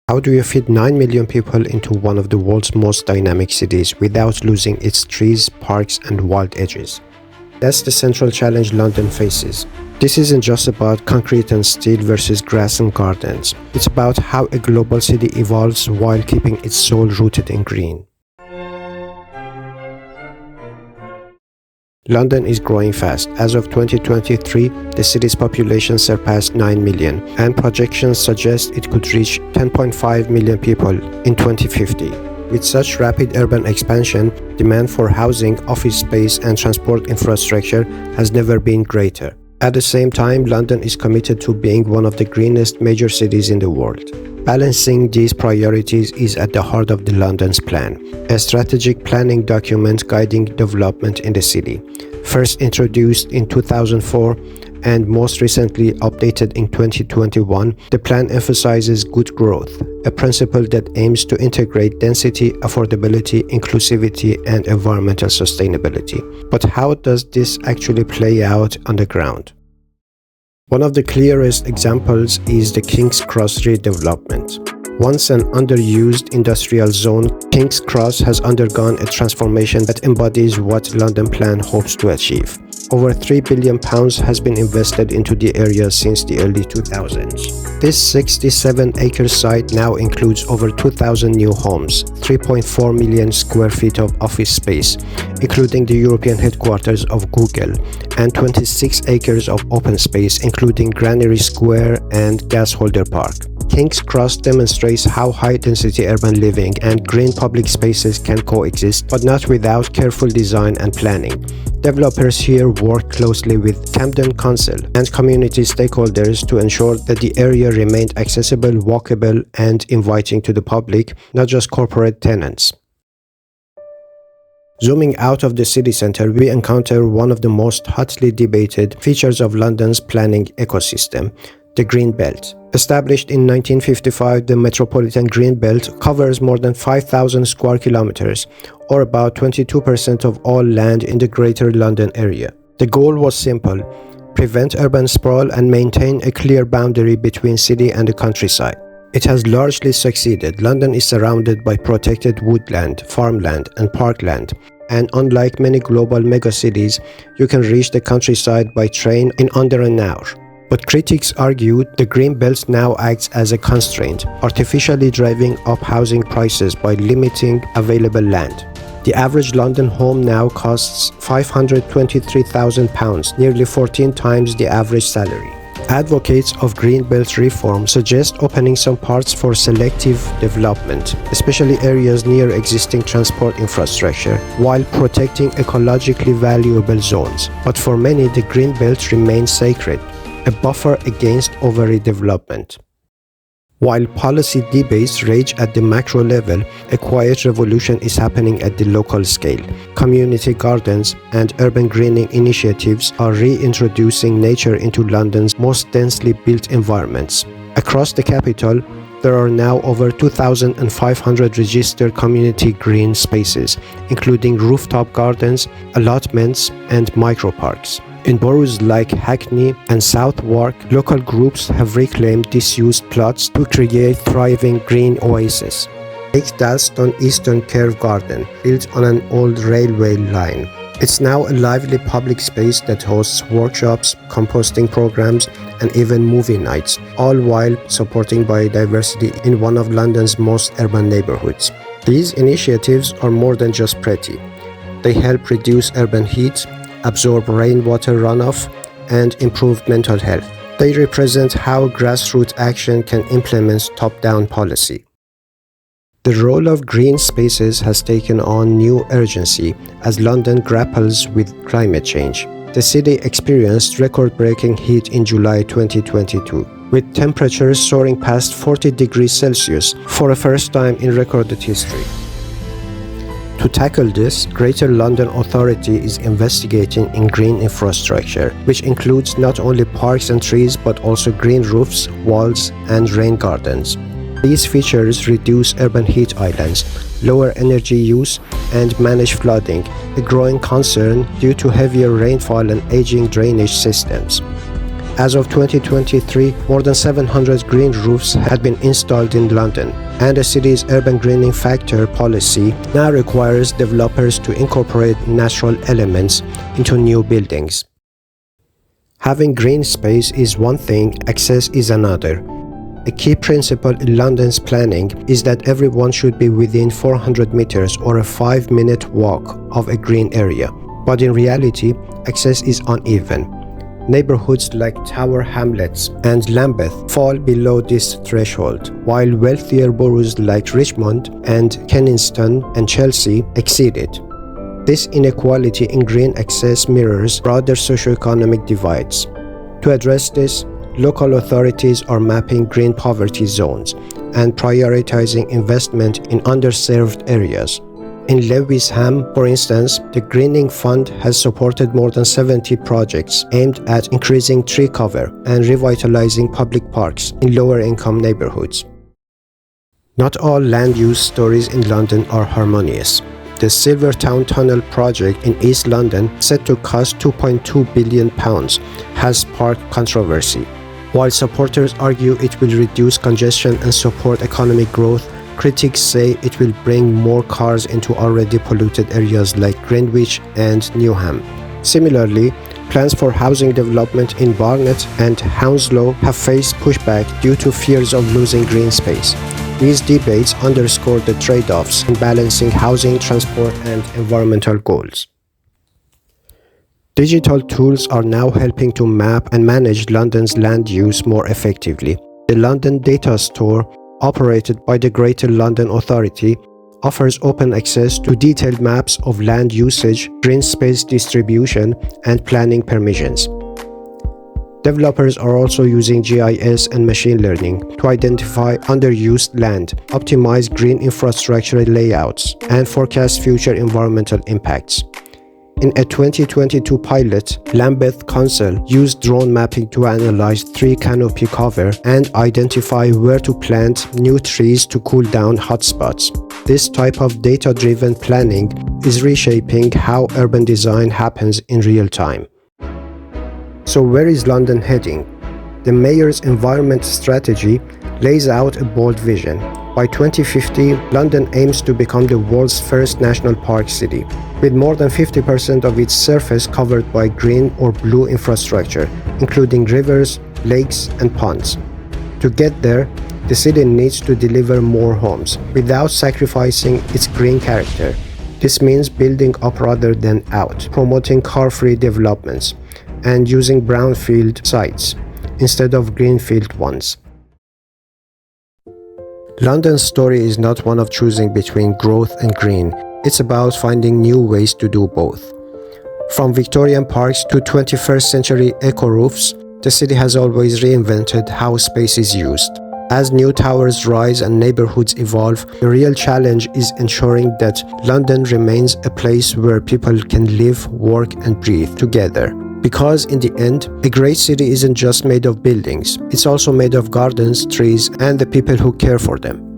How do you fit 9 million people into one of the world's most dynamic cities without losing its trees, parks, and wild edges? That's the central challenge London faces. This isn't just about concrete and steel versus grass and gardens. It's about how a global city evolves while keeping its soul rooted in green. London is growing fast. As of 2023, the city's population surpassed 9 million, and projections suggest it could reach 10.5 million people in 2050. With such rapid urban expansion, demand for housing, office space, and transport infrastructure has never been greater. At the same time, London is committed to being one of the greenest major cities in the world. Balancing these priorities is at the heart of the London's Plan, a strategic planning document guiding development in the city. First introduced in 2004 and most recently updated in 2021, the plan emphasizes good growth, a principle that aims to integrate density, affordability, inclusivity, and environmental sustainability. But how does this actually play out on the ground? One of the clearest examples is the King's Cross redevelopment. Once an underused industrial zone, King's Cross has undergone a transformation that embodies what London Plan hopes to achieve. Over £3 billion has been invested into the area since the early 2000s. This 67-acre site now includes over 2,000 new homes, 3.4 million square feet of office space, including the European headquarters of Google, and 26 acres of open space, including Granary Square and Gasholder Park. King's Cross demonstrates how high-density urban living and green public spaces can coexist, but not without careful design and planning. Developers here work closely with Camden Council and community stakeholders to ensure that the area remained accessible, walkable, and inviting to the public, not just corporate tenants. Zooming out of the city center, we encounter one of the most hotly debated features of London's planning ecosystem: the Green Belt. Established in 1955, the Metropolitan Green Belt covers more than 5,000 square kilometers, or about 22% of all land in the Greater London area. The goal was simple: prevent urban sprawl and maintain a clear boundary between city and the countryside. It has largely succeeded. London is surrounded by protected woodland, farmland, and parkland, and unlike many global megacities, you can reach the countryside by train in under an hour. But critics argue the Green Belt now acts as a constraint, artificially driving up housing prices by limiting available land. The average London home now costs £523,000, nearly 14 times the average salary. Advocates of Green Belt reform suggest opening some parts for selective development, especially areas near existing transport infrastructure, while protecting ecologically valuable zones. But for many, the Green Belt remains sacred, a buffer against overdevelopment. While policy debates rage at the macro level, a quiet revolution is happening at the local scale. Community gardens and urban greening initiatives are reintroducing nature into London's most densely built environments. Across the capital, there are now over 2,500 registered community green spaces, including rooftop gardens, allotments, and microparks. In boroughs like Hackney and Southwark, local groups have reclaimed disused plots to create thriving green oases. Take Dalston Eastern Curve Garden, built on an old railway line. It's now a lively public space that hosts workshops, composting programs, and even movie nights, all while supporting biodiversity in one of London's most urban neighborhoods. These initiatives are more than just pretty. They help reduce urban heat, absorb rainwater runoff, and improve mental health. They represent how grassroots action can implement top-down policy. The role of green spaces has taken on new urgency as London grapples with climate change. The city experienced record-breaking heat in July 2022, with temperatures soaring past 40 degrees Celsius for the first time in recorded history. To tackle this, Greater London Authority is investigating in green infrastructure, which includes not only parks and trees but also green roofs, walls, and rain gardens. These features reduce urban heat islands, lower energy use, and manage flooding, a growing concern due to heavier rainfall and aging drainage systems. As of 2023, more than 700 green roofs had been installed in London, and the city's urban greening factor policy now requires developers to incorporate natural elements into new buildings. Having green space is one thing, access is another. A key principle in London's planning is that everyone should be within 400 meters or a 5-minute walk of a green area. But in reality, access is uneven. Neighborhoods like Tower Hamlets and Lambeth fall below this threshold, while wealthier boroughs like Richmond and Kensington and Chelsea exceed it. This inequality in green access mirrors broader socioeconomic divides. To address this, local authorities are mapping green poverty zones and prioritizing investment in underserved areas. In Lewisham, for instance, the Greening Fund has supported more than 70 projects aimed at increasing tree cover and revitalizing public parks in lower-income neighborhoods. Not all land use stories in London are harmonious. The Silvertown Tunnel project in East London, set to cost £2.2 billion, has sparked controversy. While supporters argue it will reduce congestion and support economic growth, critics say it will bring more cars into already polluted areas like Greenwich and Newham. Similarly, plans for housing development in Barnet and Hounslow have faced pushback due to fears of losing green space. These debates underscore the trade-offs in balancing housing, transport, and environmental goals. Digital tools are now helping to map and manage London's land use more effectively. The London Data Store, operated by the Greater London Authority, offers open access to detailed maps of land usage, green space distribution, and planning permissions. Developers are also using GIS and machine learning to identify underused land, optimize green infrastructure layouts, and forecast future environmental impacts. In a 2022 pilot, Lambeth Council used drone mapping to analyze tree canopy cover and identify where to plant new trees to cool down hotspots. This type of data-driven planning is reshaping how urban design happens in real time. So where is London heading? The Mayor's environment strategy lays out a bold vision. By 2050, London aims to become the world's first national park city, with more than 50% of its surface covered by green or blue infrastructure, including rivers, lakes, and ponds. To get there, the city needs to deliver more homes without sacrificing its green character. This means building up rather than out, promoting car-free developments, and using brownfield sites instead of greenfield ones. London's story is not one of choosing between growth and green. It's about finding new ways to do both. From Victorian parks to 21st century eco-roofs, the city has always reinvented how space is used. As new towers rise and neighborhoods evolve, the real challenge is ensuring that London remains a place where people can live, work, and breathe together. Because in the end, a great city isn't just made of buildings, it's also made of gardens, trees, and the people who care for them.